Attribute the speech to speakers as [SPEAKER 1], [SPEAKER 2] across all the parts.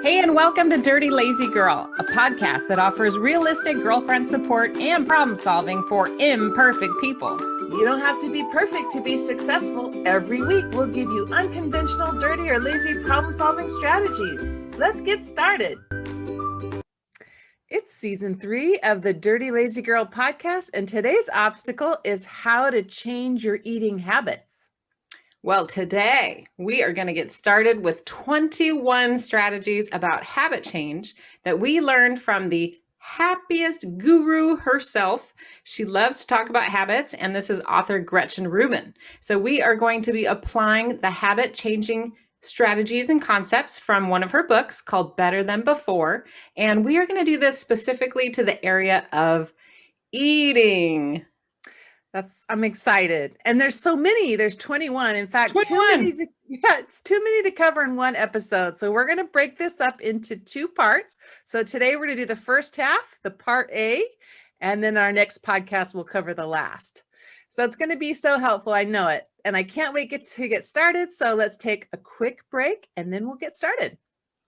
[SPEAKER 1] Hey, and welcome to Dirty Lazy Girl, a podcast that offers realistic girlfriend support and problem solving for imperfect people.
[SPEAKER 2] You don't have to be perfect to be successful. Every week, we'll give you unconventional, dirty, or lazy problem-solving strategies. Let's get started. It's season 3 of the Dirty Lazy Girl podcast, and today's obstacle is how to change your eating habits.
[SPEAKER 1] Well, today we are going to get started with 21 strategies about habit change that we learned from the happiest guru herself. She loves to talk about habits, and this is author Gretchen Rubin. So we are going to be applying the habit changing strategies and concepts from one of her books called Better Than Before. And we are going to do this specifically to the area of eating.
[SPEAKER 2] I'm excited. And there's so many, there's 21. In fact,
[SPEAKER 1] 21.
[SPEAKER 2] It's too many to cover in one episode. So we're going to break this up into 2 parts. So today we're going to do the first half, the part A, and then our next podcast will cover the last. So it's going to be so helpful. I know it. And I can't wait to get started. So let's take a quick break and then we'll get started.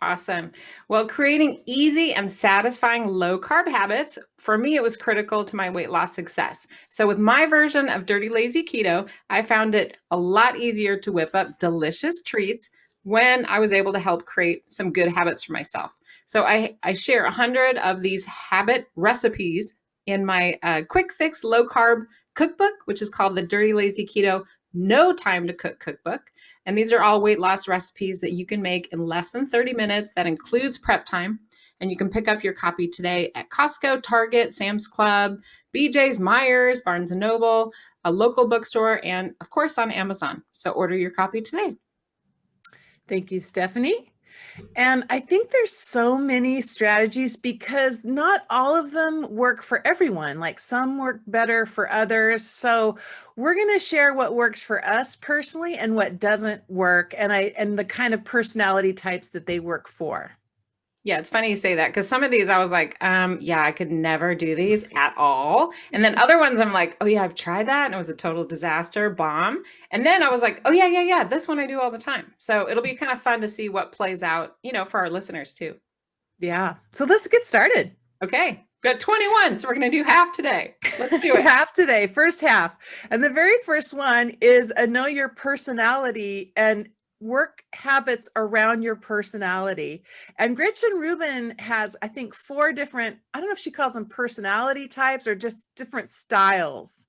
[SPEAKER 1] Awesome. Well, creating easy and satisfying low carb habits, for me, it was critical to my weight loss success. So with my version of Dirty Lazy Keto, I found it a lot easier to whip up delicious treats when I was able to help create some good habits for myself. So I share 100 of these habit recipes in my quick fix low carb cookbook, which is called the Dirty Lazy Keto No Time to Cook cookbook. And these are all weight loss recipes that you can make in less than 30 minutes. That includes prep time. And you can pick up your copy today at Costco, Target, Sam's Club, BJ's, Myers, Barnes & Noble, a local bookstore, and of course on Amazon. So order your copy today.
[SPEAKER 2] Thank you, Stephanie. And I think there's so many strategies because not all of them work for everyone. Like some work better for others. So we're going to share what works for us personally and what doesn't work, and the kind of personality types that they work for.
[SPEAKER 1] Yeah, it's funny you say that because some of these I was like, yeah, I could never do these at all. And then other ones I'm like, oh yeah, I've tried that and it was a total disaster, bomb. And then I was like, oh yeah, this one I do all the time. So it'll be kind of fun to see what plays out, for our listeners too.
[SPEAKER 2] Yeah. So let's get started.
[SPEAKER 1] Okay. Got 21. So we're going to do half today. Let's do it.
[SPEAKER 2] Half today, first half. And the very first one is know your personality and work habits around your personality. And Gretchen Rubin has, I think, 4 different, I don't know if she calls them personality types or just different styles.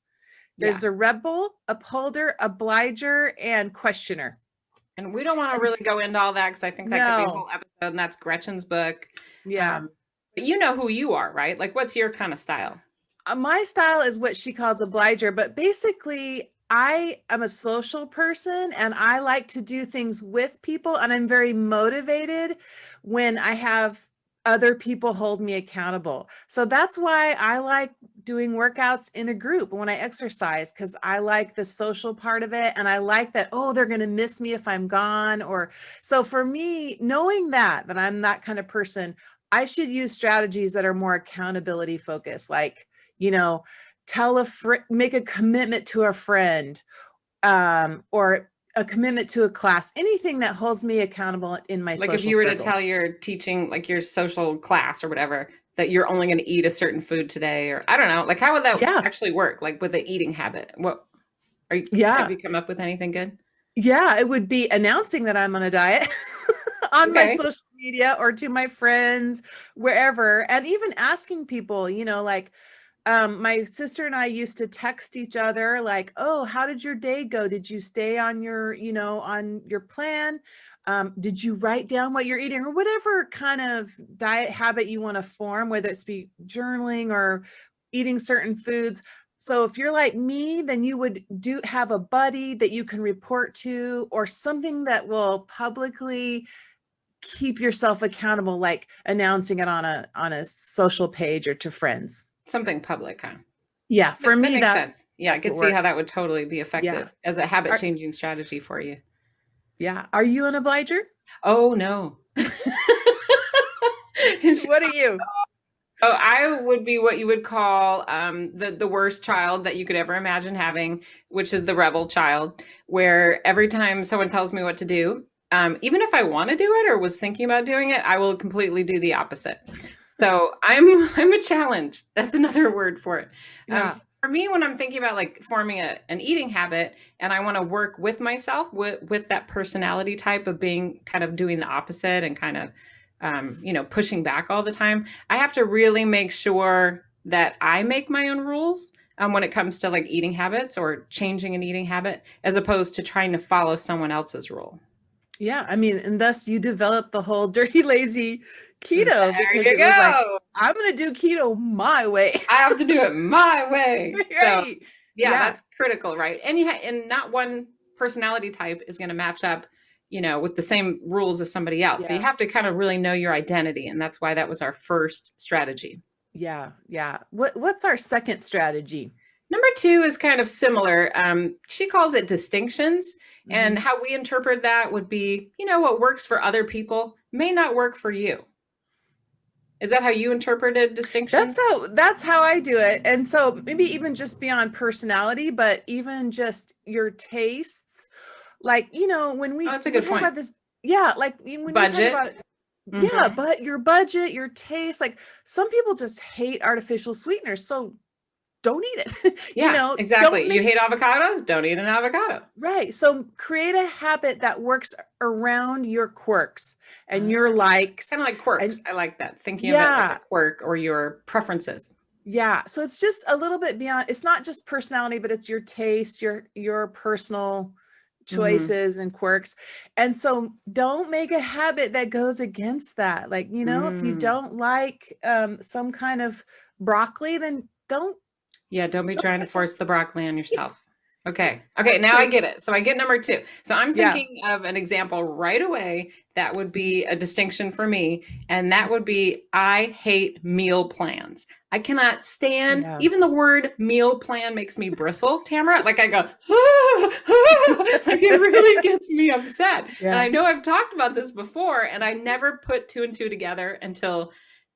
[SPEAKER 2] There's a rebel, upholder, obliger, and questioner.
[SPEAKER 1] And we don't want to really go into all that because I think that could be a whole episode, and that's Gretchen's book.
[SPEAKER 2] Yeah.
[SPEAKER 1] But you know who you are, right? Like, what's your kind of style?
[SPEAKER 2] My style is what she calls obliger, but basically I am a social person and I like to do things with people, and I'm very motivated when I have other people hold me accountable. So that's why I like doing workouts in a group when I exercise, because I like the social part of it. And I like that, they're going to miss me if I'm gone. So for me, knowing that I'm that kind of person, I should use strategies that are more accountability focused, like, make a commitment to a friend, or a commitment to a class, anything that holds me accountable in my social
[SPEAKER 1] Like if you were
[SPEAKER 2] circle.
[SPEAKER 1] to tell your teaching, like your social class or whatever, that you're only going to eat a certain food today, or I don't know, like how would that actually work? Like with the eating habit, have you come up with anything good?
[SPEAKER 2] Yeah, it would be announcing that I'm on a diet on my social media or to my friends, wherever, and even asking people, my sister and I used to text each other like, how did your day go? Did you stay on your plan? Did you write down what you're eating, or whatever kind of diet habit you want to form, whether it's be journaling or eating certain foods. So if you're like me, then you would have a buddy that you can report to, or something that will publicly keep yourself accountable, like announcing it on a social page or to friends.
[SPEAKER 1] Something public, huh?
[SPEAKER 2] Yeah, for me,
[SPEAKER 1] that makes sense. Yeah, I could see how that would totally be effective as a habit changing strategy for you.
[SPEAKER 2] Yeah. Are you an obliger?
[SPEAKER 1] Oh, no.
[SPEAKER 2] What are you?
[SPEAKER 1] Oh, I would be what you would call the worst child that you could ever imagine having, which is the rebel child, where every time someone tells me what to do, even if I want to do it or was thinking about doing it, I will completely do the opposite. So I'm a challenge. That's another word for it.
[SPEAKER 2] Yeah.
[SPEAKER 1] So for me, when I'm thinking about like forming an eating habit and I want to work with myself with that personality type of being kind of doing the opposite and kind of pushing back all the time, I have to really make sure that I make my own rules when it comes to like eating habits or changing an eating habit, as opposed to trying to follow someone else's rule.
[SPEAKER 2] Yeah, I mean, and thus you developed the whole dirty, lazy keto
[SPEAKER 1] There
[SPEAKER 2] because
[SPEAKER 1] you
[SPEAKER 2] it was like,
[SPEAKER 1] go.
[SPEAKER 2] I'm going to do keto my way.
[SPEAKER 1] I have to do it my way. So
[SPEAKER 2] Right.
[SPEAKER 1] yeah, that's critical, right? And not one personality type is going to match up, with the same rules as somebody else. So you
[SPEAKER 2] Yeah.
[SPEAKER 1] have to kind of really know your identity. And that's why that was our first strategy.
[SPEAKER 2] Yeah. Yeah. What's our second strategy?
[SPEAKER 1] Number 2 is kind of similar. She calls it distinctions. And how we interpret that would be, what works for other people may not work for you. Is that how you interpreted distinctions?
[SPEAKER 2] That's how I do it. And so maybe even just beyond personality, but even just your tastes. Like, when we,
[SPEAKER 1] That's a
[SPEAKER 2] we
[SPEAKER 1] good
[SPEAKER 2] talk about
[SPEAKER 1] point.
[SPEAKER 2] this, yeah, like when
[SPEAKER 1] Budget.
[SPEAKER 2] we talk about yeah, but your budget, your taste, like some people just hate artificial sweeteners. So don't eat it.
[SPEAKER 1] Yeah, exactly. You hate avocados? Don't eat an avocado.
[SPEAKER 2] Right. So create a habit that works around your quirks and your likes.
[SPEAKER 1] Kind of like quirks. I like that. Thinking of it like a quirk or your preferences.
[SPEAKER 2] Yeah. So it's just a little bit beyond, it's not just personality, but it's your taste, your personal choices and quirks. And so don't make a habit that goes against that. Like, if you don't like some kind of broccoli, then don't.
[SPEAKER 1] Yeah, don't be trying to force the broccoli on yourself. Okay. Now I get it. So I get number 2. So I'm thinking of an example right away that would be a distinction for me. And that would be, I hate meal plans. I cannot stand, even the word meal plan makes me bristle, Tamara. Like I go, like it really gets me upset. Yeah. And I know I've talked about this before and I never put 2 and 2 together until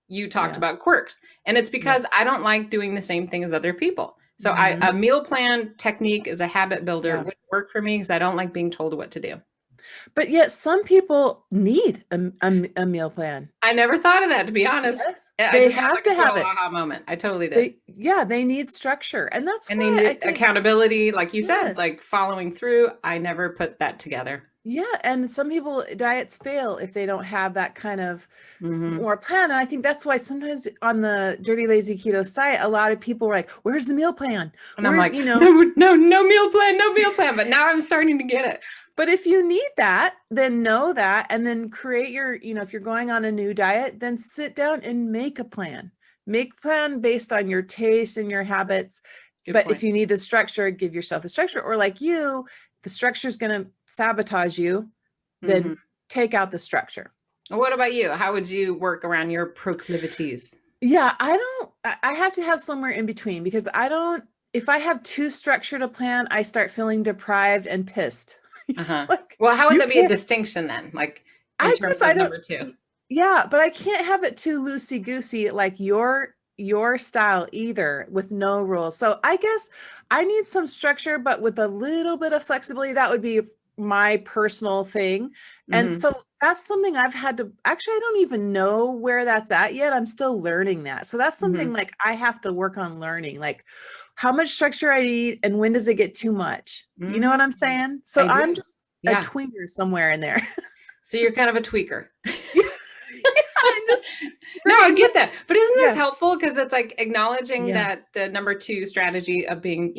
[SPEAKER 1] you talked about quirks. And it's because I don't like doing the same thing as other people. So a meal plan technique as a habit builder would work for me because I don't like being told what to do.
[SPEAKER 2] But yet some people need a meal plan.
[SPEAKER 1] I never thought of that, to be honest.
[SPEAKER 2] Yes. They have to have it.
[SPEAKER 1] Aha moment. I totally did.
[SPEAKER 2] They need structure. And that's why
[SPEAKER 1] they need accountability, like you said, like following through. I never put that together.
[SPEAKER 2] Yeah. And some people, diets fail if they don't have that kind of more plan. And I think that's why sometimes on the Dirty Lazy Keto site, a lot of people are like, where's the meal plan?
[SPEAKER 1] And I'm like, no meal plan. But now I'm starting to get it.
[SPEAKER 2] But if you need that, then know that, and then create your, if you're going on a new diet, then sit down and make a plan. Make a plan based on your taste and your habits. Good point. If you need the structure, give yourself the structure. Or like you, the structure is going to sabotage you, then take out the structure.
[SPEAKER 1] What about you? How would you work around your proclivities?
[SPEAKER 2] Yeah, I have to have somewhere in between because if I have too structured a plan, I start feeling deprived and pissed.
[SPEAKER 1] Like, well, how would that be a distinction then? Like in terms of number 2?
[SPEAKER 2] Yeah, but I can't have it too loosey-goosey like your style either with no rules. So I guess I need some structure, but with a little bit of flexibility. That would be my personal thing. And so that's something I've had to, actually, I don't even know where that's at yet. I'm still learning that. So that's something like I have to work on learning, like how much structure I need and when does it get too much? You know what I'm saying? So I'm just a tweener somewhere in there.
[SPEAKER 1] So you're kind of a tweaker. No, I get that. But isn't this helpful? Because it's like acknowledging that the number 2 strategy of being,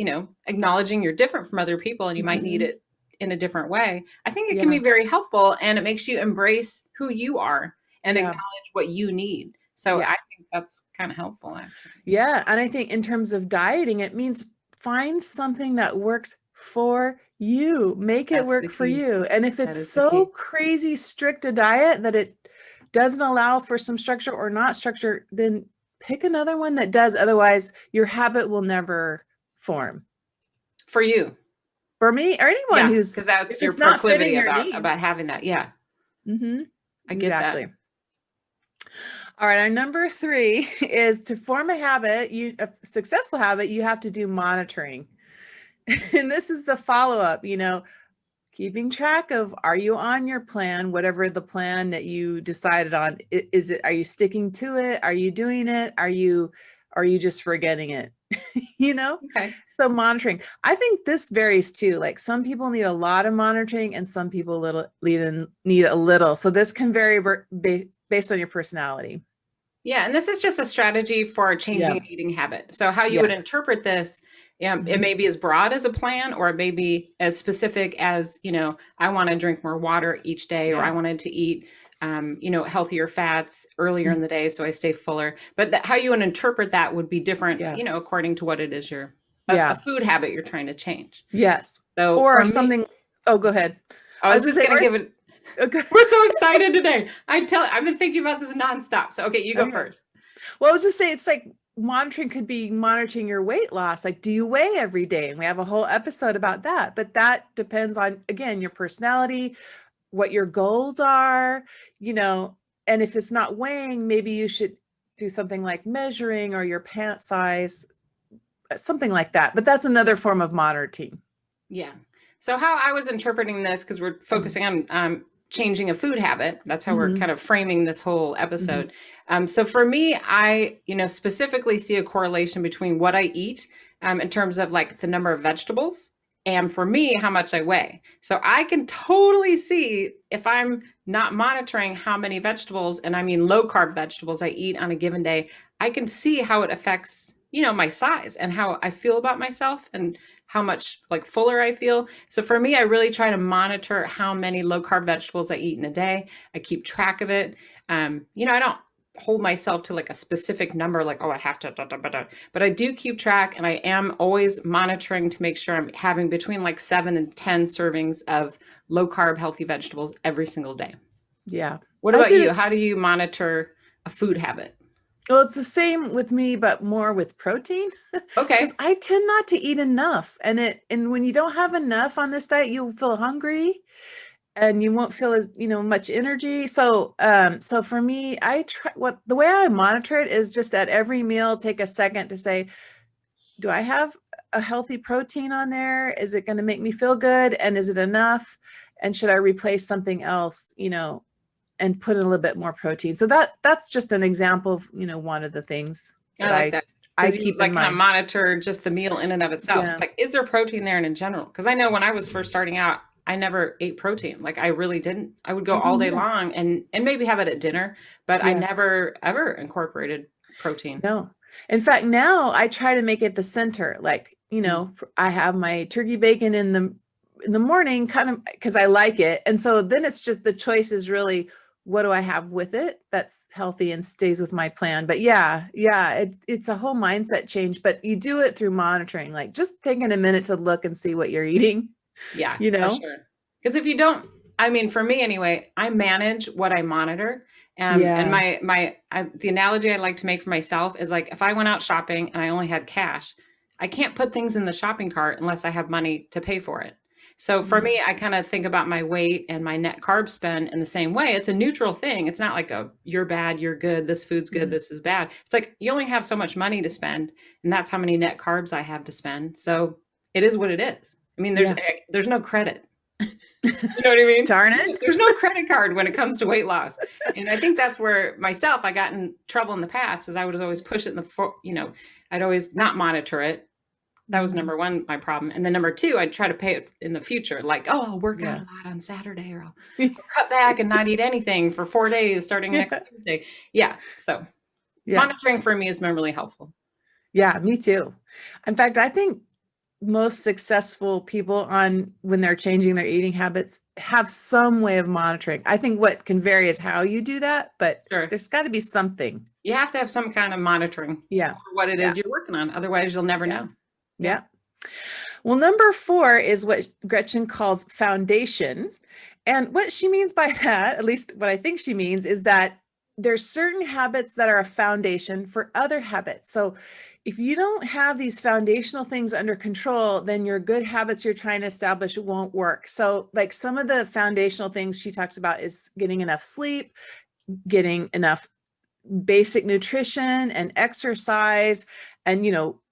[SPEAKER 1] acknowledging you're different from other people and you might need it in a different way. I think it can be very helpful and it makes you embrace who you are and acknowledge what you need. So I think that's kind of helpful, actually.
[SPEAKER 2] Yeah. And I think in terms of dieting, it means find something that works for you. Make it work for you. And if it's so crazy strict a diet that it doesn't allow for some structure or not structure, then pick another one that does. Otherwise, your habit will never form.
[SPEAKER 1] For you.
[SPEAKER 2] For me, or anyone who's,
[SPEAKER 1] because that's your proclivity about having that. Yeah. I get that.
[SPEAKER 2] All right. Our number 3 is to form a habit, a successful habit, you have to do monitoring. And this is the follow-up, keep keeping track of, are you on your plan, whatever the plan that you decided on? Are you sticking to it? Are you doing it? Are you just forgetting it?
[SPEAKER 1] Okay.
[SPEAKER 2] So monitoring, I think this varies too. Like some people need a lot of monitoring and some people need a little. So this can vary based on your personality.
[SPEAKER 1] Yeah, and this is just a strategy for changing an eating habit. So how you would interpret this, it may be as broad as a plan, or it may be as specific as, I want to drink more water each day, or I wanted to eat, healthier fats earlier in the day so I stay fuller. But how you would interpret that would be different, according to what it is a food habit you're trying to change.
[SPEAKER 2] Yes.
[SPEAKER 1] So
[SPEAKER 2] or something. Oh, go ahead.
[SPEAKER 1] I was just going to give it. Okay. We're so excited today. I've been thinking about this nonstop. So, okay, you go first.
[SPEAKER 2] Well, I was just saying, it's like monitoring could be monitoring your weight loss. Like, do you weigh every day? And we have a whole episode about that. But that depends on, again, your personality, what your goals are, and if it's not weighing, maybe you should do something like measuring or your pant size, something like that. But that's another form of monitoring.
[SPEAKER 1] Yeah. So how I was interpreting this, because we're focusing on changing a food habit. That's how we're kind of framing this whole episode. So for me, I, specifically see a correlation between what I eat in terms of like the number of vegetables, and for me, how much I weigh. So I can totally see if I'm not monitoring how many vegetables, and I mean low carb vegetables, I eat on a given day, I can see how it affects, my size and how I feel about myself and how much like fuller I feel. So for me, I really try to monitor how many low carb vegetables I eat in a day. I keep track of it. I don't hold myself to like a specific number, like, oh, I have to, but I do keep track, and I am always monitoring to make sure I'm having between like 7 and 10 servings of low carb, healthy vegetables every single day.
[SPEAKER 2] Yeah.
[SPEAKER 1] What about you? How do you monitor a food habit?
[SPEAKER 2] Well, it's the same with me, but more with protein.
[SPEAKER 1] Okay.
[SPEAKER 2] Because I tend not to eat enough. And when you don't have enough on this diet, you'll feel hungry and you won't feel as, much energy. So, so for me, the way I monitor it is just at every meal, take a second to say, do I have a healthy protein on there? Is it going to make me feel good? And is it enough? And should I replace something else, and put in a little bit more protein? So that's just an example of, one of the things that
[SPEAKER 1] I like that.
[SPEAKER 2] I keep
[SPEAKER 1] like
[SPEAKER 2] in mind.
[SPEAKER 1] Kind of monitor just the meal in and of itself.
[SPEAKER 2] Yeah.
[SPEAKER 1] It's like, is there protein there? And in general, because I know when I was first starting out, I never ate protein. Like I really didn't. I would go all day long and maybe have it at dinner, but I never ever incorporated protein.
[SPEAKER 2] No. In fact, now I try to make it the center. Like, I have my turkey bacon in the morning, kind of because I like it. And so then it's just the choice is really, what do I have with it that's healthy and stays with my plan? But it's a whole mindset change, but you do it through monitoring, like just taking a minute to look and see what you're eating.
[SPEAKER 1] Yeah, for sure. Because if you don't, I mean, for me anyway, I manage what I monitor. And the analogy I like to make for myself is like, if I went out shopping and I only had cash, I can't put things in the shopping cart unless I have money to pay for it. So for me, I kind of think about my weight and my net carb spend in the same way. It's a neutral thing. It's not like you're bad, you're good, this food's good, this is bad. It's like you only have so much money to spend, and that's how many net carbs I have to spend. So it is what it is. I mean, there's no credit. You know what I mean?
[SPEAKER 2] Darn it.
[SPEAKER 1] There's no credit card when it comes to weight loss. And I think that's where I got in trouble in the past, is I would always push it I'd always not monitor it. That was number one, my problem. And then number two, I'd try to pay it in the future. Like, oh, I'll work out a lot on Saturday, or I'll cut back and not eat anything for 4 days starting next Tuesday. Yeah. So monitoring for me has been really helpful.
[SPEAKER 2] Yeah, me too. In fact, I think most successful people when they're changing their eating habits have some way of monitoring. I think what can vary is how you do that, but there's got to be something.
[SPEAKER 1] You have to have some kind of monitoring for what it is you're working on. Otherwise, you'll never know.
[SPEAKER 2] Yeah. Well, number 4 is what Gretchen calls foundation. And what she means by that, at least what I think she means, is that there's certain habits that are a foundation for other habits. So if you don't have these foundational things under control, then your good habits you're trying to establish won't work. So like some of the foundational things she talks about is getting enough sleep, getting enough basic nutrition and exercise, and,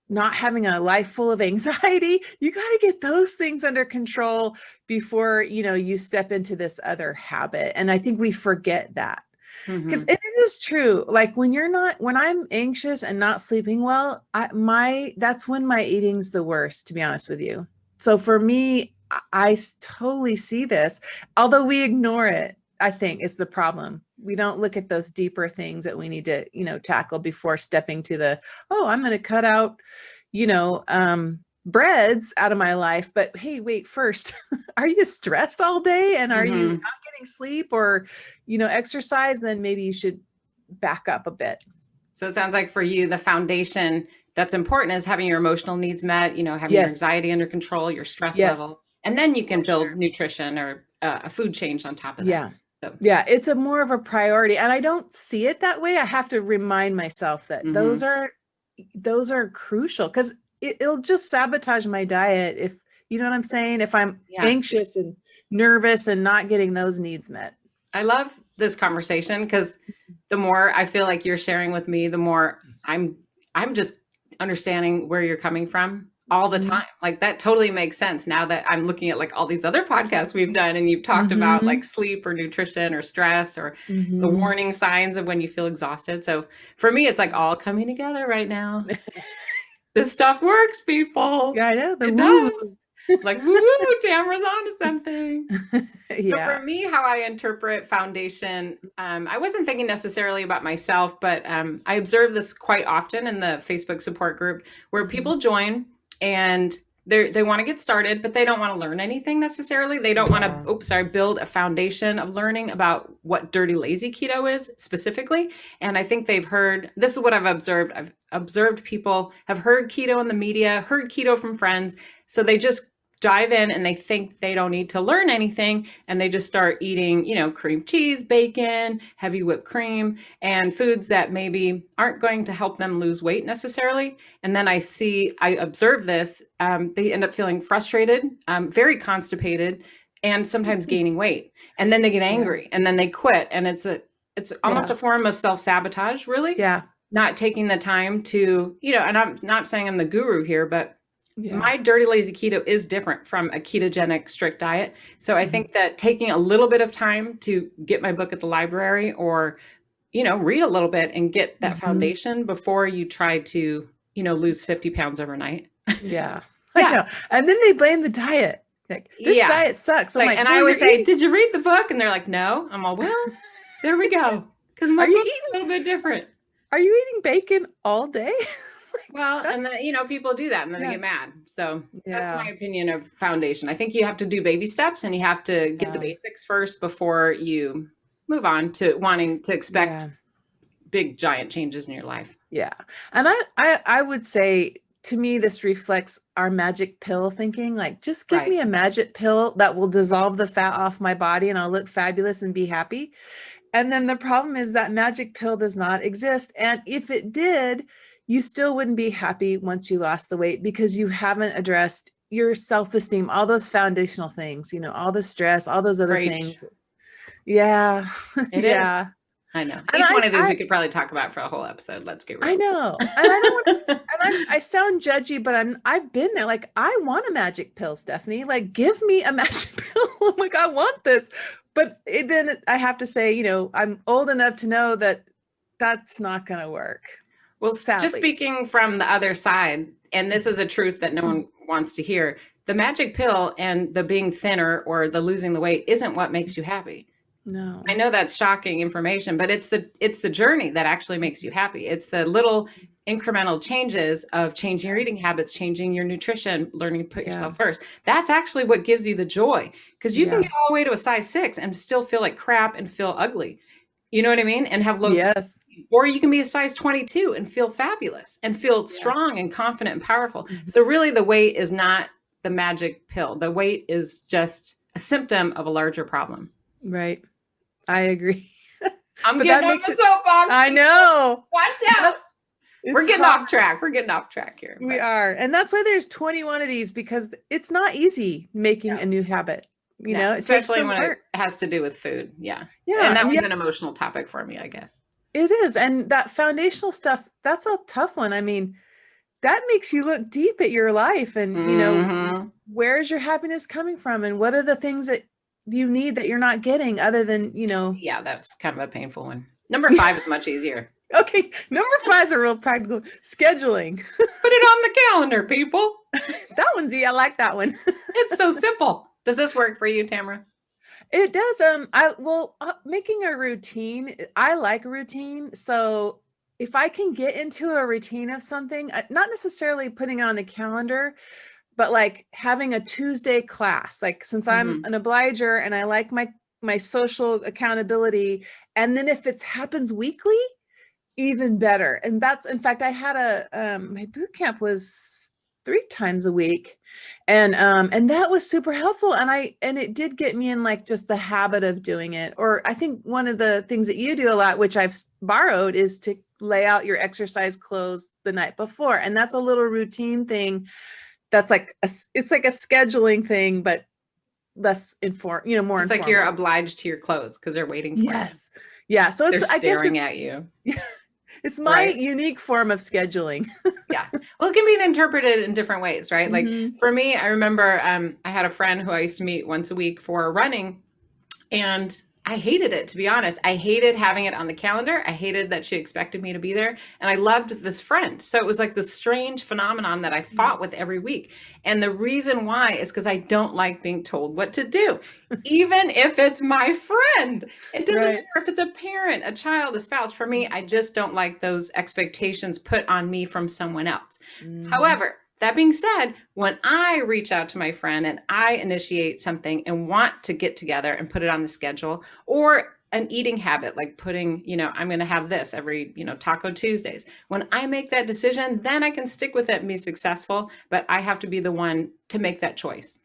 [SPEAKER 2] not having a life full of anxiety. You got to get those things under control before, you step into this other habit. And I think we forget that. Because it is true. Like when I'm anxious and not sleeping well, that's when my eating's the worst, to be honest with you. So for me, I totally see this, although we ignore it. I think it's the problem. We don't look at those deeper things that we need to, tackle before stepping to I'm going to cut out, breads out of my life. But hey, wait, first, are you stressed all day and are you not getting sleep or, exercise? Then maybe you should back up a bit.
[SPEAKER 1] So it sounds like for you, the foundation that's important is having your emotional needs met, having your anxiety under control, your stress level, and then you can build nutrition or a food change on top of that.
[SPEAKER 2] Yeah. So. Yeah, it's more of a priority. And I don't see it that way. I have to remind myself that those are crucial, because it'll just sabotage my diet if, you know what I'm saying? If I'm anxious and nervous and not getting those needs met.
[SPEAKER 1] I love this conversation because the more I feel like you're sharing with me, the more I'm just understanding where you're coming from all the time. Like that totally makes sense now that I'm looking at like all these other podcasts we've done and you've talked about like sleep or nutrition or stress or the warning signs of when you feel exhausted. So for me, it's like all coming together right now. This stuff works, people.
[SPEAKER 2] Yeah, I know.
[SPEAKER 1] It does. Like, woo, Tamara's onto something. So for me, how I interpret foundation, I wasn't thinking necessarily about myself, but I observe this quite often in the Facebook support group where people join and they want to get started, but they don't want to learn anything necessarily. They don't want to, build a foundation of learning about what dirty lazy keto is specifically. And I think they've heard, this is what I've observed. I've observed people have heard keto in the media, heard keto from friends. So they just dive in and they think they don't need to learn anything. And they just start eating, cream cheese, bacon, heavy whipped cream, and foods that maybe aren't going to help them lose weight necessarily. And then I observe this, they end up feeling frustrated, very constipated, and sometimes gaining weight. And then they get angry and then they quit. And it's almost a form of self-sabotage, really. Yeah. Not taking the time to, and I'm not saying I'm the guru here, but my dirty lazy keto is different from a ketogenic strict diet. So I think that taking a little bit of time to get my book at the library or, read a little bit and get that foundation before you try to, lose 50 pounds overnight.
[SPEAKER 2] Yeah. I know. And then they blame the diet. Like, this diet sucks. I'm like,
[SPEAKER 1] and I always say, did you read the book? And they're like, no. I'm all, well, there we go. Because my book's a little bit different.
[SPEAKER 2] Are you eating bacon all day?
[SPEAKER 1] Well, and then, people do that and then they get mad. So that's my opinion of foundation. I think you have to do baby steps and you have to get the basics first before you move on to wanting to expect big, giant changes in your life.
[SPEAKER 2] Yeah. And I would say, to me, this reflects our magic pill thinking. Like, just give me a magic pill that will dissolve the fat off my body and I'll look fabulous and be happy. And then the problem is that magic pill does not exist. And if it did, you still wouldn't be happy once you lost the weight because you haven't addressed your self-esteem, all those foundational things, all the stress, all those other things. Yeah.
[SPEAKER 1] It is. I know. Each one of these we could probably talk about for a whole episode. Let's get real.
[SPEAKER 2] I know. And I don't want to, and I sound judgy, but I've been there. Like, I want a magic pill, Stephanie. Like, give me a magic pill. I'm like, I want this. But then I have to say, I'm old enough to know that that's not going to work.
[SPEAKER 1] Well, just speaking from the other side, and this is a truth that no one wants to hear, the magic pill and the being thinner or the losing the weight isn't what makes you happy.
[SPEAKER 2] No.
[SPEAKER 1] I know that's shocking information, but it's the journey that actually makes you happy. It's the little incremental changes of changing your eating habits, changing your nutrition, learning to put yourself first. That's actually what gives you the joy, because you can get all the way to a size 6 and still feel like crap and feel ugly. You know what I mean? And have low self-esteem. Or you can be a size 22 and feel fabulous and feel strong and confident and powerful. So really the weight is not the magic pill. The weight is just a symptom of a larger problem.
[SPEAKER 2] Right. I agree.
[SPEAKER 1] I'm getting on the soapbox.
[SPEAKER 2] I know.
[SPEAKER 1] Watch out. We're getting off track. We're getting off track here.
[SPEAKER 2] We are. And that's why there's 21 of these, because it's not easy making a new habit.
[SPEAKER 1] Especially when it has to do with food. Yeah. And that was an emotional topic for me, I guess.
[SPEAKER 2] It is. And that foundational stuff, that's a tough one. I mean, that makes you look deep at your life and,
[SPEAKER 1] Mm-hmm.
[SPEAKER 2] where's your happiness coming from? And what are the things that you need that you're not getting other than,
[SPEAKER 1] Yeah, that's kind of a painful one. Number 5 is much easier.
[SPEAKER 2] Okay. Number 5 is a real practical scheduling.
[SPEAKER 1] Put it on the calendar, people.
[SPEAKER 2] That one's, I like that one.
[SPEAKER 1] It's so simple. Does this work for you, Tamara?
[SPEAKER 2] It does. Making a routine, I like a routine. So if I can get into a routine of something, not necessarily putting it on the calendar, but like having a Tuesday class, like since I'm an obliger and I like my social accountability. And then if it happens weekly, even better. And that's, in fact, I had my boot camp was 3 times a week. And that was super helpful. And it did get me in like just the habit of doing it. Or I think one of the things that you do a lot, which I've borrowed, is to lay out your exercise clothes the night before. And that's a little routine thing. That's like, it's like a scheduling thing, but less informed, more informal.
[SPEAKER 1] It's like you're obliged to your clothes because they're waiting for you.
[SPEAKER 2] Yes. Yeah. So
[SPEAKER 1] they're staring at you.
[SPEAKER 2] It's my unique form of scheduling.
[SPEAKER 1] Yeah. Well, it can be interpreted in different ways, right? Like for me, I remember I had a friend who I used to meet once a week for running, and I hated it, to be honest. I hated having it on the calendar. I hated that she expected me to be there. And I loved this friend. So it was like this strange phenomenon that I fought with every week. And the reason why is because I don't like being told what to do, even if it's my friend. It doesn't matter if it's a parent, a child, a spouse. For me, I just don't like those expectations put on me from someone else. However, that being said, when I reach out to my friend and I initiate something and want to get together and put it on the schedule, or an eating habit, like putting, I'm going to have this every, Taco Tuesdays. When I make that decision, then I can stick with it and be successful, but I have to be the one to make that choice.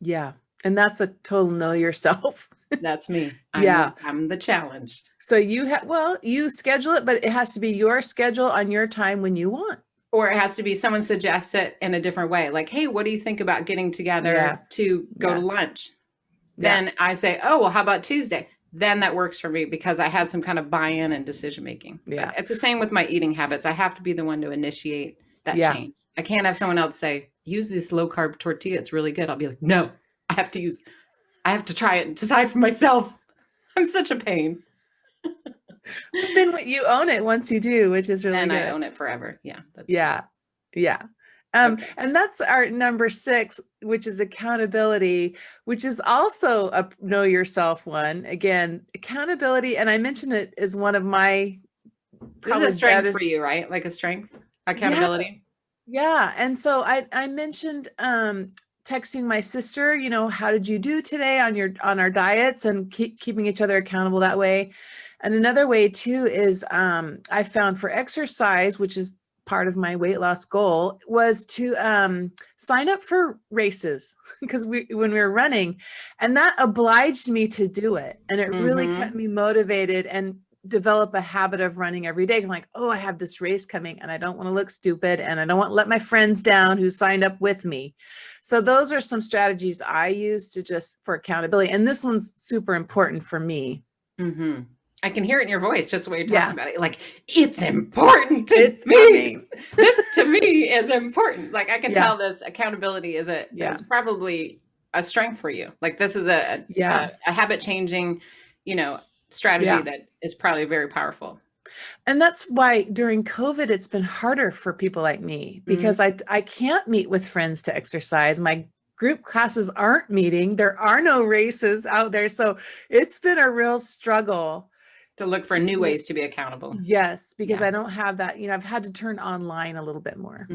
[SPEAKER 2] Yeah. And that's a total know yourself.
[SPEAKER 1] That's me. I'm the challenge.
[SPEAKER 2] So you schedule it, but it has to be your schedule on your time when you want.
[SPEAKER 1] Or it has to be someone suggests it in a different way. Like, hey, what do you think about getting together to go to lunch? Then I say, oh, well, how about Tuesday? Then that works for me because I had some kind of buy-in and decision-making. Yeah. It's the same with my eating habits. I have to be the one to initiate that change. I can't have someone else say, use this low-carb tortilla. It's really good. I'll be like, no, I have to try it and decide for myself. I'm such a pain.
[SPEAKER 2] But then you own it once you do, which is really good.
[SPEAKER 1] And I own it forever. Yeah.
[SPEAKER 2] Yeah. And that's our number 6, which is accountability, which is also a know yourself one. Again, accountability. And I mentioned it as one of my
[SPEAKER 1] This is a strength for you, right? Like a strength, accountability.
[SPEAKER 2] Yeah. And so I mentioned texting my sister, how did you do today on our diets, and keeping each other accountable that way. And another way too is I found for exercise, which is part of my weight loss goal, was to sign up for races because when we were running, and that obliged me to do it. And it really kept me motivated and develop a habit of running every day. I'm like, oh, I have this race coming and I don't want to look stupid and I don't want to let my friends down who signed up with me. So those are some strategies I use for accountability. And this one's super important for me.
[SPEAKER 1] I can hear it in your voice, just the way you're talking about it. Like, it's important to me. This to me is important. Like, I can tell this accountability is it's probably a strength for you. Like, this is a habit changing, strategy that is probably very powerful.
[SPEAKER 2] And that's why during COVID, it's been harder for people like me because I can't meet with friends to exercise. My group classes aren't meeting. There are no races out there. So it's been a real struggle.
[SPEAKER 1] To look for new ways to be accountable.
[SPEAKER 2] Yes, because I don't have that. I've had to turn online a little bit more.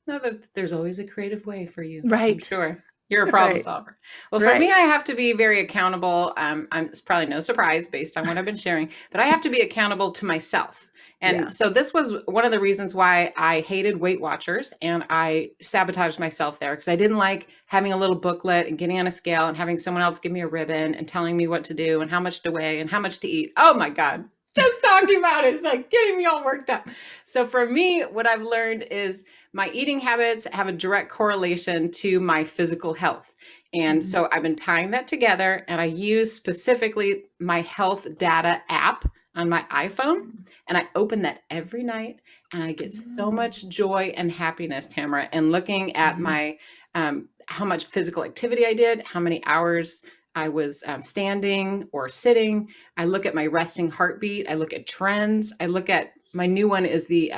[SPEAKER 1] No, there's always a creative way for you.
[SPEAKER 2] Right.
[SPEAKER 1] I'm sure. You're a problem solver. Well, for me, I have to be very accountable. It's probably no surprise based on what I've been sharing, but I have to be accountable to myself. And so this was one of the reasons why I hated Weight Watchers, and I sabotaged myself there because I didn't like having a little booklet and getting on a scale and having someone else give me a ribbon and telling me what to do and how much to weigh and how much to eat. Oh my God. Just talking about it is like getting me all worked up. So for me, what I've learned is my eating habits have a direct correlation to my physical health. And so I've been tying that together, and I use specifically my health data app on my iPhone, and I open that every night, and I get so much joy and happiness, Tamara, and looking at my how much physical activity I did, how many hours I was standing or sitting. I look at my resting heartbeat. I look at trends. I look at my new one is the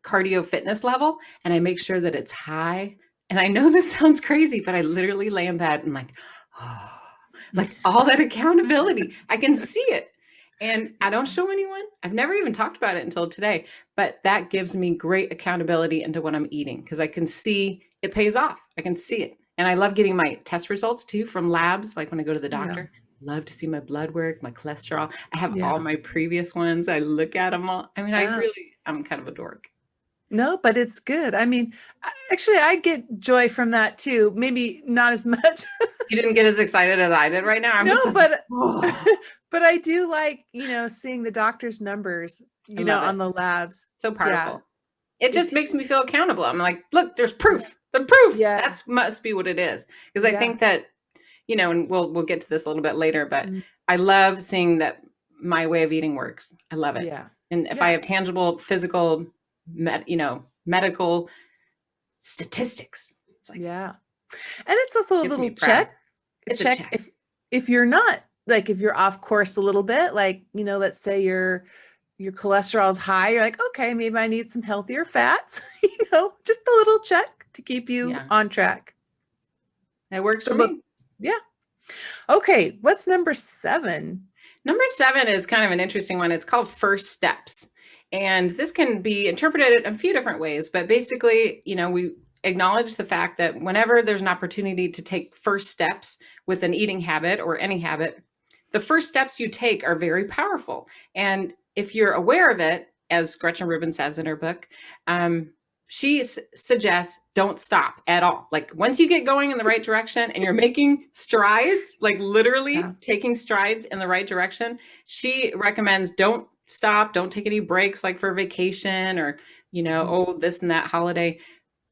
[SPEAKER 1] cardio fitness level, and I make sure that it's high. And I know this sounds crazy, but I literally lay in bed and like, oh, like all that accountability. I can see it. And I don't show anyone. I've never even talked about it until today, but that gives me great accountability into what I'm eating because I can see it pays off. I can see it. And I love getting my test results too from labs. Like when I go to the doctor, love to see my blood work, my cholesterol. I have all my previous ones. I look at them all. I mean, I'm kind of a dork.
[SPEAKER 2] No, but it's good. I mean, actually, I get joy from that too. Maybe not as much.
[SPEAKER 1] You didn't get as excited as I did right now. I'm just
[SPEAKER 2] but but I do like, seeing the doctor's numbers, on the labs.
[SPEAKER 1] So powerful. Yeah. It just makes me feel accountable. I'm like, look, there's proof. The proof.
[SPEAKER 2] Yeah.
[SPEAKER 1] That must be what it is. Because I think that, and we'll get to this a little bit later, but I love seeing that my way of eating works. I love it.
[SPEAKER 2] Yeah.
[SPEAKER 1] And if I have tangible, physical, medical statistics. It's like,
[SPEAKER 2] and it's also a little check. Check if you're not, like, if you're off course a little bit, like, let's say your cholesterol is high, you're like, okay, maybe I need some healthier fats, just a little check to keep you on track.
[SPEAKER 1] That works for me.
[SPEAKER 2] Yeah. Okay. What's number 7?
[SPEAKER 1] Number 7 is kind of an interesting one. It's called first steps. And this can be interpreted in a few different ways, but basically, we acknowledge the fact that whenever there's an opportunity to take first steps with an eating habit or any habit, the first steps you take are very powerful. And if you're aware of it, as Gretchen Rubin says in her book, she suggests don't stop at all. Like once you get going in the right direction and you're making strides, like literally taking strides in the right direction, she recommends don't stop, don't take any breaks like for vacation or, this and that holiday,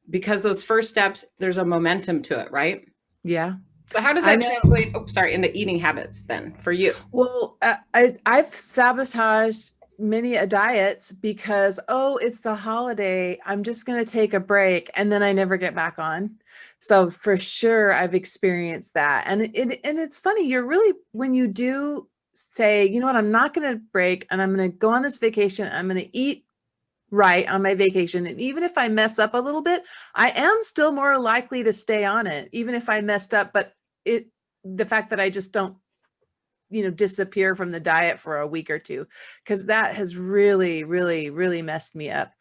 [SPEAKER 1] because those first steps, there's a momentum to it, right?
[SPEAKER 2] Yeah.
[SPEAKER 1] So how does that translate, into eating habits then for you?
[SPEAKER 2] Well, I've sabotaged many diets because, it's the holiday, I'm just going to take a break, and then I never get back on. So for sure, I've experienced that. And it's funny, you're really, when you do say, you know what, I'm not going to break and I'm going to go on this vacation, I'm going to eat right on my vacation. And even if I mess up a little bit, I am still more likely to stay on it, even if I messed up. But the fact that I just don't, disappear from the diet for a week or two, because that has really, really, really messed me up.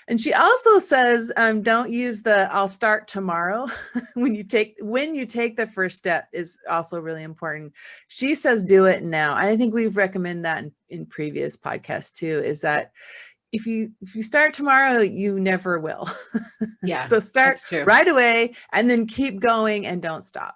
[SPEAKER 2] And she also says, don't use the I'll start tomorrow. when you take the first step is also really important. She says, do it now. I think we've recommended that in previous podcasts too, is that if you start tomorrow, you never will.
[SPEAKER 1] Yeah.
[SPEAKER 2] So start right away and then keep going and don't stop.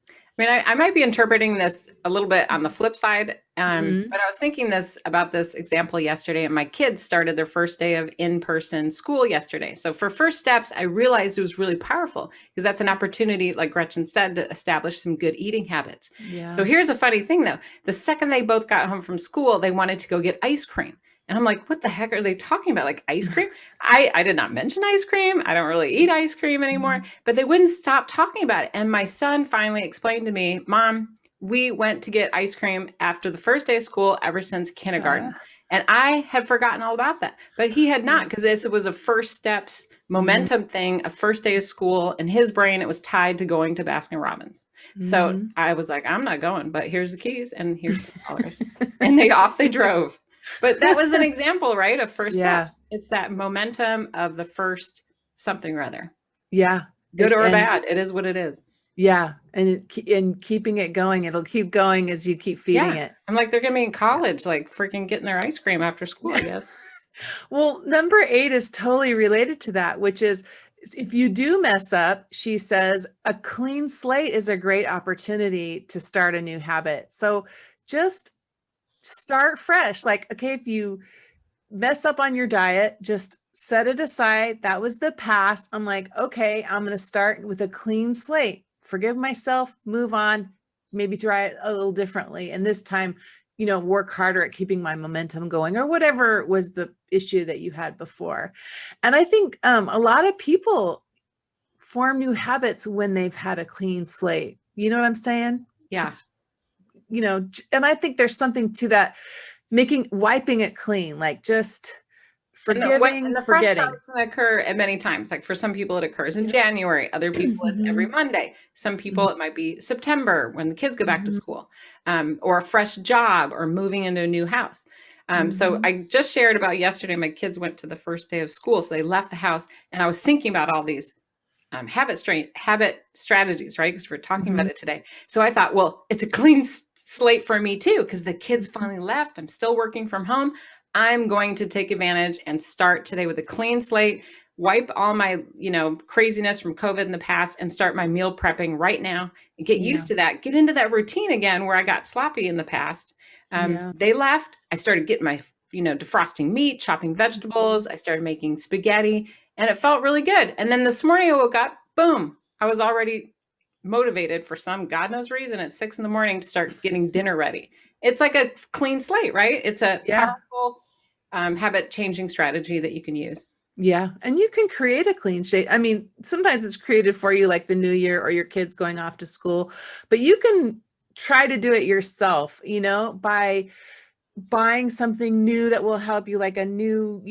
[SPEAKER 1] I mean, I might be interpreting this a little bit on the flip side, but I was thinking about this example yesterday, and my kids started their first day of in-person school yesterday. So for first steps, I realized it was really powerful because that's an opportunity, like Gretchen said, to establish some good eating habits. Yeah. So here's a funny thing, though. The second they both got home from school, they wanted to go get ice cream. And I'm like, what the heck are they talking about? Like ice cream? I did not mention ice cream. I don't really eat ice cream anymore, but they wouldn't stop talking about it. And my son finally explained to me, Mom, we went to get ice cream after the first day of school ever since kindergarten. And I had forgotten all about that, but he had not, because this was a first steps momentum thing, a first day of school. In his brain, it was tied to going to Baskin Robbins. So I was like, I'm not going, but here's the keys and here's $2. And they drove. But that was an example, right, of first steps. It's that momentum of the first something or other. Yeah. Good or bad. It is what it is.
[SPEAKER 2] Yeah. And keeping it going, it'll keep going as you keep feeding it.
[SPEAKER 1] I'm like, they're going to be in college, like freaking getting their ice cream after school, I guess.
[SPEAKER 2] Well, number 8 is totally related to that, which is if you do mess up, she says, a clean slate is a great opportunity to start a new habit. So just start fresh. Like, okay, if you mess up on your diet, just set it aside. That was the past. I'm like, okay, I'm going to start with a clean slate, forgive myself, move on, maybe try it a little differently. And this time work harder at keeping my momentum going, or whatever was the issue that you had before. And I think a lot of people form new habits when they've had a clean slate. You know what I'm saying?
[SPEAKER 1] Yeah.
[SPEAKER 2] It's, and I think there's something to that, wiping it clean, like just forgiving,
[SPEAKER 1] and the fresh
[SPEAKER 2] forgetting.
[SPEAKER 1] start can occur at many times. Like for some people, it occurs in January. Other people, it's every Monday. Some people, it might be September when the kids go back to school, or a fresh job, or moving into a new house. So I just shared about yesterday, my kids went to the first day of school. So they left the house, and I was thinking about all these habit strategies, right? Because we're talking about it today. So I thought, well, it's a clean slate for me too, because the kids finally left. I'm still working from home. I'm going to take advantage and start today with a clean slate, wipe all my, craziness from COVID in the past, and start my meal prepping right now and get used to that, get into that routine again where I got sloppy in the past. They left. I started getting my, defrosting meat, chopping vegetables. I started making spaghetti, and it felt really good. And then this morning I woke up, boom, I was already motivated for some God knows reason at 6 a.m. to start getting dinner ready. It's like a clean slate, right? It's a powerful habit changing strategy that you can use.
[SPEAKER 2] Yeah. And you can create a clean slate. I mean, sometimes it's created for you, like the new year or your kids going off to school, but you can try to do it yourself, by buying something new that will help you, like a new,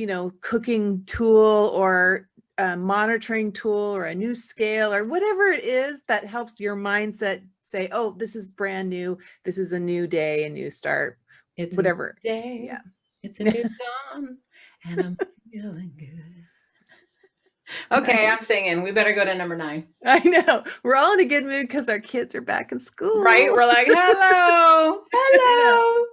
[SPEAKER 2] cooking tool, or a monitoring tool, or a new scale, or whatever it is that helps your mindset say, oh, this is brand new. This is a new day, a new start.
[SPEAKER 1] It's
[SPEAKER 2] whatever.
[SPEAKER 1] A new day.
[SPEAKER 2] Yeah.
[SPEAKER 1] It's a new dawn, and I'm feeling good. Okay, I'm singing. We better go to number 9.
[SPEAKER 2] I know. We're all in a good mood because our kids are back in school.
[SPEAKER 1] Right? We're like, hello, hello.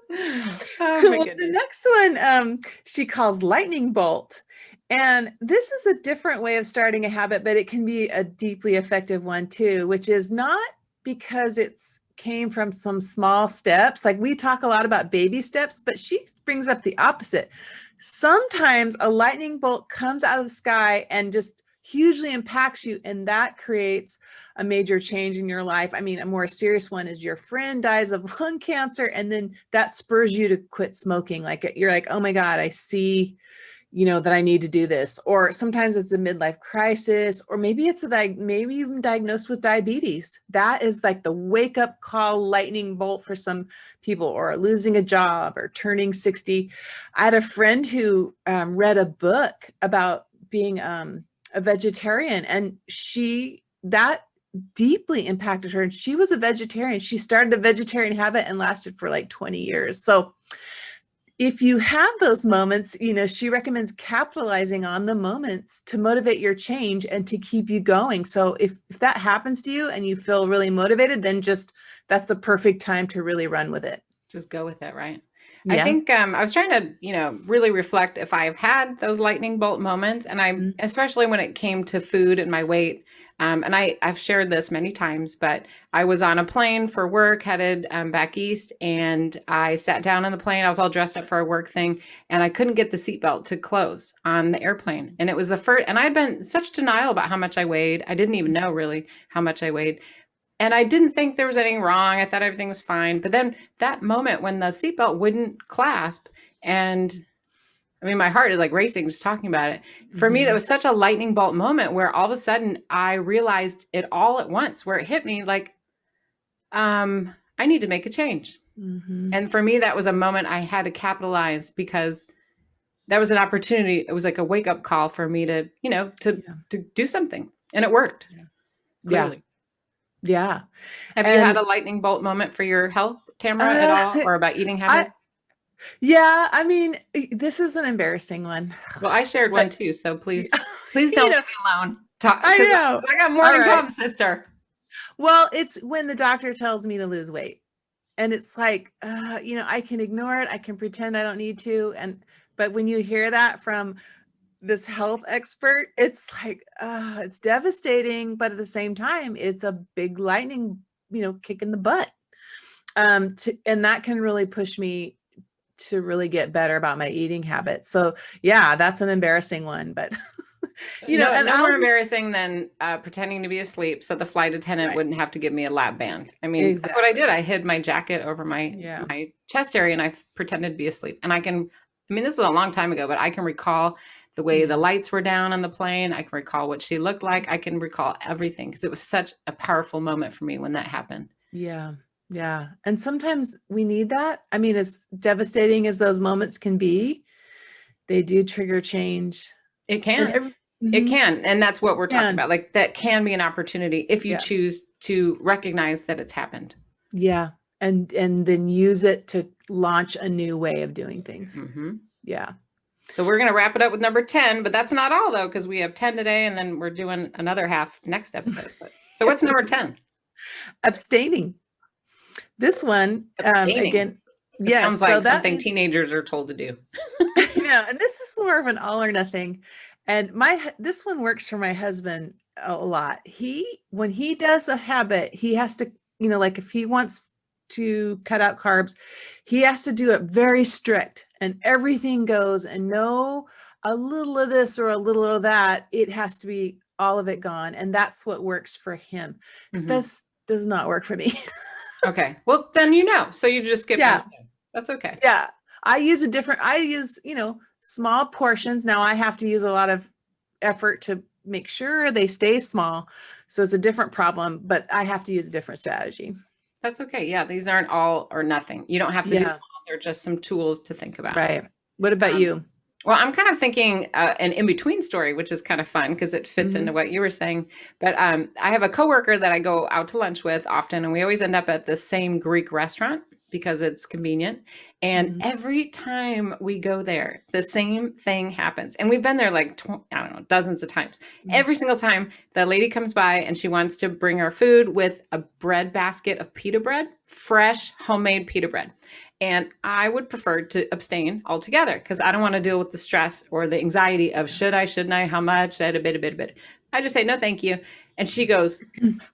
[SPEAKER 1] Oh my goodness.
[SPEAKER 2] The next one, she calls lightning bolt. And this is a different way of starting a habit, but it can be a deeply effective one too, which is not because it's came from some small steps. Like we talk a lot about baby steps, but she brings up the opposite. Sometimes a lightning bolt comes out of the sky and just hugely impacts you, and that creates a major change in your life. I mean, a more serious one is your friend dies of lung cancer, and then that spurs you to quit smoking. Like you're like, oh my God, I see, that I need to do this. Or sometimes it's a midlife crisis, or maybe it's maybe even diagnosed with diabetes. That is like the wake up call lightning bolt for some people, or losing a job, or turning 60. I had a friend who read a book about being a vegetarian, and that deeply impacted her. And she was a vegetarian. She started a vegetarian habit and lasted for like 20 years. So if you have those moments, she recommends capitalizing on the moments to motivate your change and to keep you going. So if that happens to you and you feel really motivated, then that's the perfect time to really run with it.
[SPEAKER 1] Just go with it, right?
[SPEAKER 2] Yeah.
[SPEAKER 1] I think I was trying to, really reflect if I've had those lightning bolt moments, and especially when it came to food and my weight. And I've shared this many times, but I was on a plane for work headed back east, and I sat down on the plane. I was all dressed up for a work thing, and I couldn't get the seatbelt to close on the airplane. And it was the first, and I'd been such denial about how much I weighed. I didn't even know really how much I weighed. And I didn't think there was anything wrong. I thought everything was fine. But then that moment when the seatbelt wouldn't clasp, and I mean, my heart is like racing just talking about it. For me, that was such a lightning bolt moment where all of a sudden I realized it all at once, where it hit me like, I need to make a change. And for me, that was a moment I had to capitalize, because that was an opportunity. It was like a wake up call for me to, to do something, and it worked. Clearly.
[SPEAKER 2] Yeah.
[SPEAKER 1] Have you had a lightning bolt moment for your health, Tamara, at all, or about eating habits?
[SPEAKER 2] Yeah. I mean, this is an embarrassing one.
[SPEAKER 1] Well, I shared one too, so please don't leave me alone.
[SPEAKER 2] I know.
[SPEAKER 1] I got more to come, sister.
[SPEAKER 2] Well, it's when the doctor tells me to lose weight, and it's like, I can ignore it. I can pretend I don't need to. But when you hear that from this health expert, it's like, it's devastating, but at the same time, it's a big lightning, kick in the butt. And that can really push me to really get better about my eating habits. So yeah, that's an embarrassing one, but
[SPEAKER 1] No,
[SPEAKER 2] and
[SPEAKER 1] no more embarrassing than pretending to be asleep so the flight attendant
[SPEAKER 2] right.
[SPEAKER 1] wouldn't have to give me a lap band. I mean,
[SPEAKER 2] Exactly.
[SPEAKER 1] that's what I did. I hid my jacket over my
[SPEAKER 2] Yeah.
[SPEAKER 1] my chest area and I pretended to be asleep. And I mean, this was a long time ago, but I can recall the way the lights were down on the plane. I can recall what she looked like. I can recall everything because it was such a powerful moment for me when that happened.
[SPEAKER 2] Yeah. Yeah. And sometimes we need that. I mean, as devastating as those moments can be, they do trigger change.
[SPEAKER 1] It can. It
[SPEAKER 2] Mhm.
[SPEAKER 1] can. And that's what we're talking
[SPEAKER 2] Can.
[SPEAKER 1] about. Like that can be an opportunity if you
[SPEAKER 2] Yeah.
[SPEAKER 1] choose to recognize that it's happened.
[SPEAKER 2] Yeah. And then use it to launch a new way of doing things.
[SPEAKER 1] Mm-hmm.
[SPEAKER 2] Yeah.
[SPEAKER 1] So we're going to wrap it up with number 10, but that's not all though, because we have 10 today and then we're doing another half next episode. So what's number 10?
[SPEAKER 2] Abstaining. This one,
[SPEAKER 1] Abstaining.
[SPEAKER 2] again,
[SPEAKER 1] It
[SPEAKER 2] yes.
[SPEAKER 1] sounds like
[SPEAKER 2] so that
[SPEAKER 1] something
[SPEAKER 2] means,
[SPEAKER 1] teenagers are told to do.
[SPEAKER 2] yeah, and this is more of an all or nothing. And this one works for my husband a lot. When he does a habit, he has to, like if he wants to cut out carbs, he has to do it very strict and everything goes and no a little of this or a little of that. It has to be all of it gone. And that's what works for him.
[SPEAKER 1] Mm-hmm.
[SPEAKER 2] This does not work for me.
[SPEAKER 1] Okay. Well, then so you just skip.
[SPEAKER 2] Yeah.
[SPEAKER 1] That's okay.
[SPEAKER 2] Yeah. I use small portions. Now I have to use a lot of effort to make sure they stay small. So it's a different problem, but I have to use a different strategy.
[SPEAKER 1] That's okay. Yeah. These aren't all or nothing. You don't have to do them all. They're just some tools to think about.
[SPEAKER 2] Right. What about you?
[SPEAKER 1] Well, I'm kind of thinking an in-between story, which is kind of fun because it fits into what you were saying. But I have a coworker that I go out to lunch with often, and we always end up at the same Greek restaurant because it's convenient. And every time we go there, the same thing happens. And we've been there like, I don't know, dozens of times. Every single time the lady comes by and she wants to bring our food with a bread basket of pita bread, fresh homemade pita bread. And I would prefer to abstain altogether because I don't want to deal with the stress or the anxiety of should I, shouldn't I, how much, a bit. I just say, no, thank you. And she goes,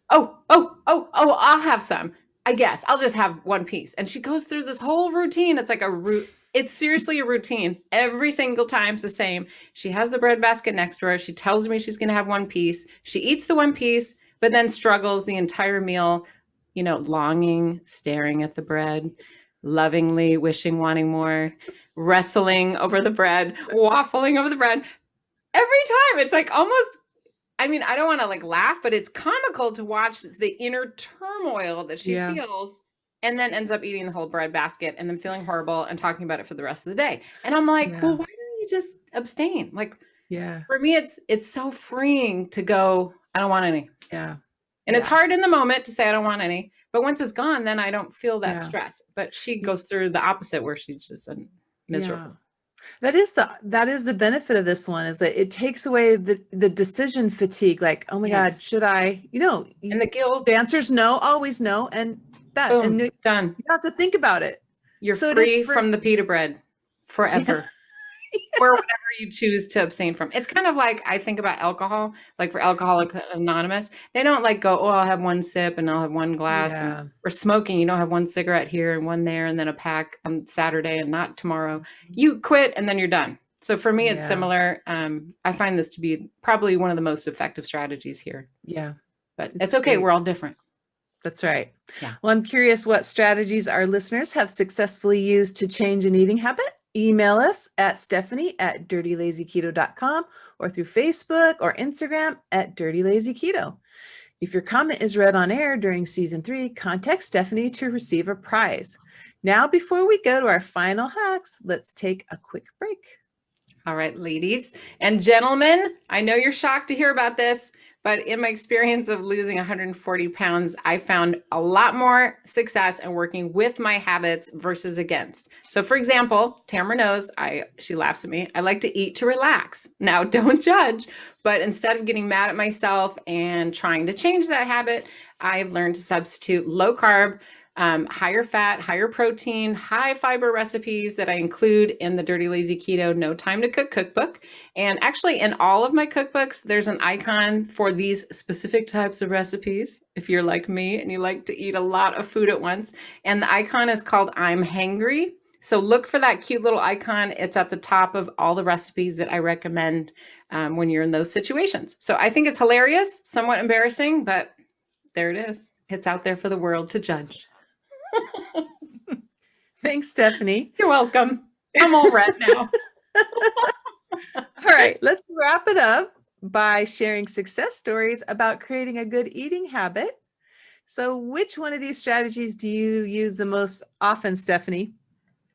[SPEAKER 1] oh, I'll have some. I guess I'll just have one piece. And she goes through this whole routine. It's like it's seriously a routine. Every single time it's the same. She has the bread basket next to her. She tells me she's going to have one piece. She eats the one piece, but then struggles the entire meal, longing, staring at the bread, lovingly wishing, wanting more, wrestling over the bread, waffling over the bread. Every time it's like almost, I don't want to like laugh, but it's comical to watch the inner turmoil that she feels and then ends up eating the whole bread basket and then feeling horrible and talking about it for the rest of the day. And I'm like, well, why don't you just abstain? Like, for me, it's so freeing to go, I don't want any.
[SPEAKER 2] Yeah.
[SPEAKER 1] And it's hard in the moment to say I don't want any, but once it's gone, then I don't feel that stress. But she goes through the opposite where she's just miserable.
[SPEAKER 2] That is the benefit of this one is that it takes away the decision fatigue. Like, oh my God, should I,
[SPEAKER 1] and the guilt.
[SPEAKER 2] The answer is no, always no. And that,
[SPEAKER 1] boom,
[SPEAKER 2] and you
[SPEAKER 1] done.
[SPEAKER 2] You have to think about it.
[SPEAKER 1] You're free from the pita bread forever. Or whatever you choose to abstain from. It's kind of like I think about alcohol, like for Alcoholics Anonymous, they don't like go, oh, I'll have one sip and I'll have one glass. Or smoking, you don't have one cigarette here and one there and then a pack on Saturday and not tomorrow. You quit and then you're done. So for me, it's similar. I find this to be probably one of the most effective strategies here. Yeah. But it's okay. Great. We're all different.
[SPEAKER 2] That's right. Yeah. Well, I'm curious what strategies our listeners have successfully used to change an eating habit. Email us at Stephanie@DirtyLazyKeto.com or through Facebook or Instagram at Dirty Lazy Keto. If your comment is read on air during season 3, contact Stephanie to receive a prize. Now, before we go to our final hacks, let's take a quick break.
[SPEAKER 1] All right, ladies and gentlemen, I know you're shocked to hear about this, but in my experience of losing 140 pounds, I found a lot more success in working with my habits versus against. So for example, Tamara knows, she laughs at me, I like to eat to relax. Now, don't judge, but instead of getting mad at myself and trying to change that habit, I've learned to substitute low carb, higher fat, higher protein, high fiber recipes that I include in the Dirty Lazy Keto No Time to Cook cookbook. And actually in all of my cookbooks, there's an icon for these specific types of recipes. If you're like me and you like to eat a lot of food at once, and the icon is called I'm Hangry. So look for that cute little icon. It's at the top of all the recipes that I recommend when you're in those situations. So I think it's hilarious, somewhat embarrassing, but there it is. It's out there for the world to judge.
[SPEAKER 2] Thanks, Stephanie.
[SPEAKER 1] You're welcome. I'm all red now.
[SPEAKER 2] All right, let's wrap it up by sharing success stories about creating a good eating habit. So which one of these strategies do you use the most often, Stephanie?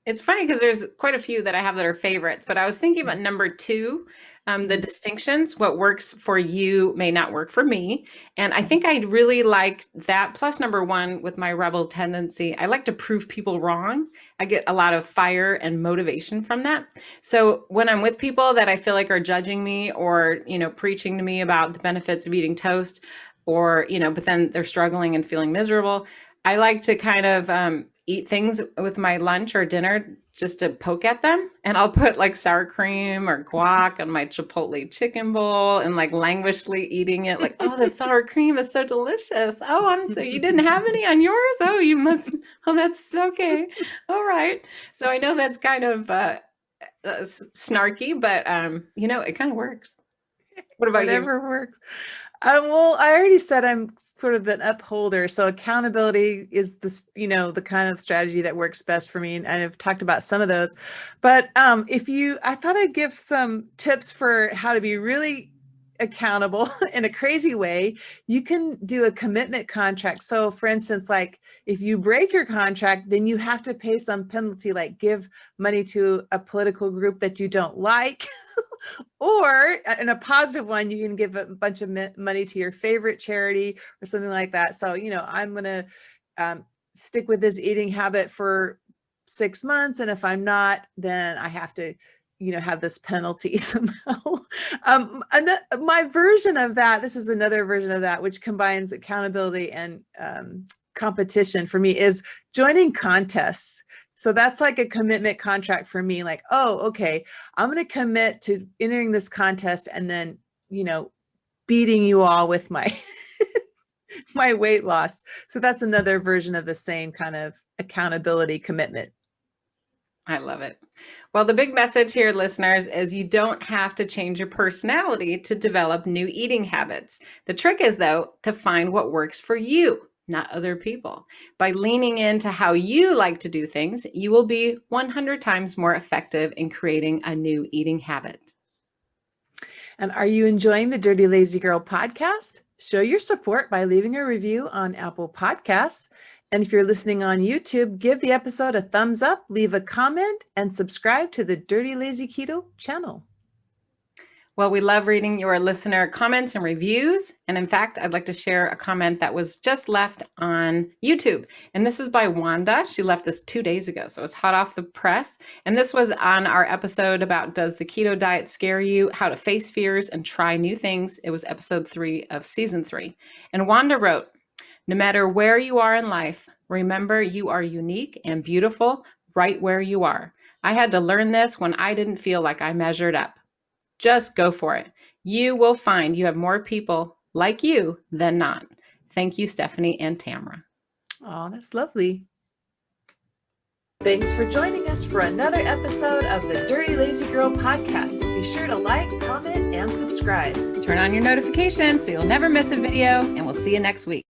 [SPEAKER 1] It's funny because there's quite a few that I have that are favorites, but I was thinking about number 2, the distinctions. What works for you may not work for me. And I think I'd really like that. Plus number 1, with my rebel tendency, I like to prove people wrong. I get a lot of fire and motivation from that. So when I'm with people that I feel like are judging me or, preaching to me about the benefits of eating toast or, but then they're struggling and feeling miserable, I like to kind of eat things with my lunch or dinner just to poke at them. And I'll put like sour cream or guac on my Chipotle chicken bowl and like languishly eating it like, oh, the sour cream is so delicious. Oh, so you didn't have any on yours? Oh, you must. Oh, that's okay. All right. So I know that's kind of snarky, but it kind of works. What about
[SPEAKER 2] Whatever works. Well, I already said I'm sort of an upholder. So accountability is the kind of strategy that works best for me. And I've talked about some of those, but I thought I'd give some tips for how to be really accountable in a crazy way. You can do a commitment contract. So for instance, like if you break your contract, then you have to pay some penalty, like give money to a political group that you don't like. Or in a positive one, you can give a bunch of money to your favorite charity or something like that. So, I'm going to stick with this eating habit for 6 months. And if I'm not, then I have to, have this penalty somehow. My version of that, this is another version of that, which combines accountability and competition for me, is joining contests. So that's like a commitment contract for me. Like, oh, okay, I'm going to commit to entering this contest and then, beating you all with my my weight loss. So that's another version of the same kind of accountability commitment.
[SPEAKER 1] I love it. Well, the big message here, listeners, is you don't have to change your personality to develop new eating habits. The trick is, though, to find what works for you, not other people. By leaning into how you like to do things, you will be 100 times more effective in creating a new eating habit.
[SPEAKER 2] And are you enjoying the Dirty Lazy Girl podcast? Show your support by leaving a review on Apple Podcasts. And if you're listening on YouTube, give the episode a thumbs up, leave a comment, and subscribe to the Dirty Lazy Keto channel.
[SPEAKER 1] Well, we love reading your listener comments and reviews. And in fact, I'd like to share a comment that was just left on YouTube. And this is by Wanda. She left this 2 days ago, so it's hot off the press. And this was on our episode about does the keto diet scare you, how to face fears and try new things. It was episode 3 of season 3. And Wanda wrote, no matter where you are in life, remember you are unique and beautiful right where you are. I had to learn this when I didn't feel like I measured up. Just go for it. You will find you have more people like you than not. Thank you, Stephanie and Tamara.
[SPEAKER 2] Oh, that's lovely. Thanks for joining us for another episode of the Dirty Lazy Girl podcast. Be sure to like, comment, and subscribe.
[SPEAKER 1] Turn on your notifications so you'll never miss a video, and we'll see you next week.